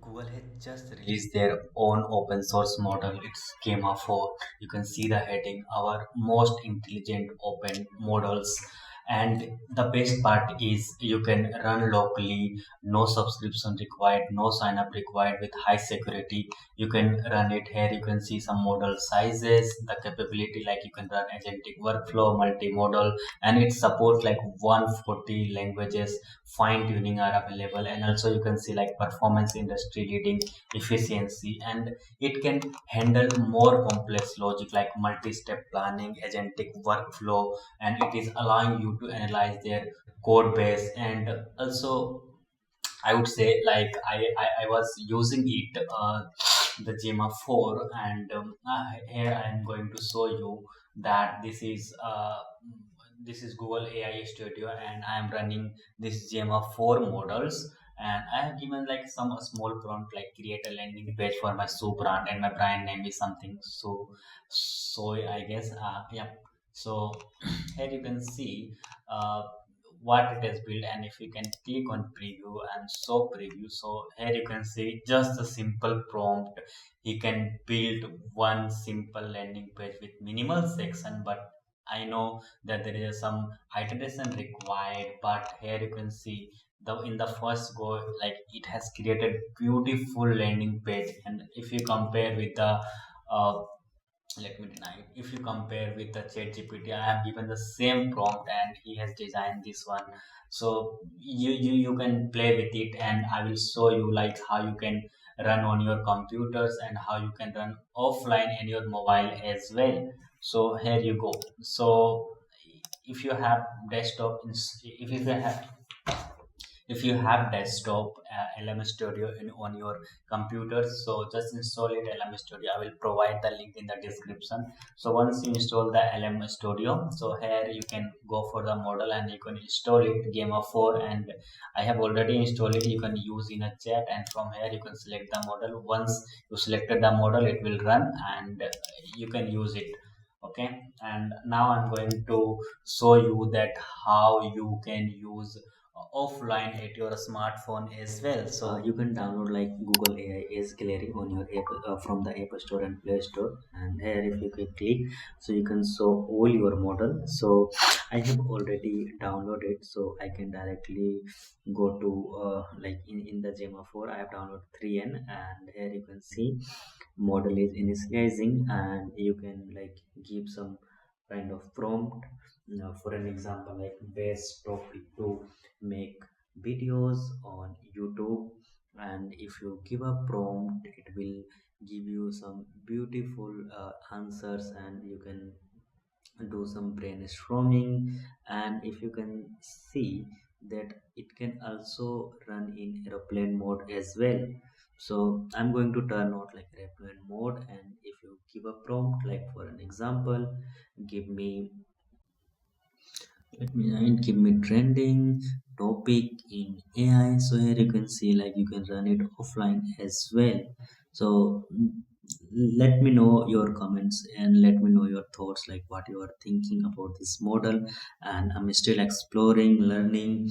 Google has just released their own open source model. It's Gemma 4. You can see the heading, our most intelligent open models. And the best part is you can run locally, no subscription required, no sign up required with high security. You can run it here. You can see some model sizes, the capability like you can run agentic workflow, multimodal, and it supports like 140 languages. Fine tuning are available, and also you can see like performance industry leading efficiency, and it can handle more complex logic like multi-step planning, agentic workflow, and it is allowing you to analyze their code base. And also I would say like I was using it, the Gemma 4, and here I am going to show you that this is Google AI Studio, and I am running this Gemma 4 models. And I have given like some small prompt like create a landing page for my shoe brand, and my brand name is something so I guess yeah. So here you can see uh, what it has built, and if you can click on preview and show preview, so here you can see just a simple prompt. He can build one simple landing page with minimal section, but I know that there is some iteration required. But here you can see the in the first go, like it has created beautiful landing page. And if you compare with the uh, let me deny it. If you compare with the chat gpt, I have given the same prompt and he has designed this one. So you can play with it, and I will show you like how you can run on your computers and how you can run offline in your mobile as well. So here you go. So if you have desktop if you have if you have desktop LM Studio on your computer, so just install it LM Studio. I will provide the link in the description. So once you install the LM Studio, so here you can go for the model and you can install it Game of 4, and I have already installed it. You can use in a chat, and from here you can select the model. Once you selected the model, it will run, and you can use it. Okay, and now I'm going to show you that how you can use offline at your smartphone as well. So you can download like Google AI is Gallery on your app from the App Store and Play Store. And here, if you click, so you can show all your model. So I have already downloaded, so I can directly go to like in the Gemma 4. I have downloaded 3N, and here you can see model is initializing, and you can like give some kind of prompt. For an example, like best topic to make videos on YouTube, and if you give a prompt, it will give you some beautiful answers, and you can do some brainstorming. And if you can see that it can also run in airplane mode as well. So I'm going to turn out like airplane mode, and if you give a prompt like for an example, give me let me give me trending topic in AI. So here you can see like you can run it offline as well. So let me know your comments and let me know your thoughts, like what you are thinking about this model. And I'm still exploring, learning,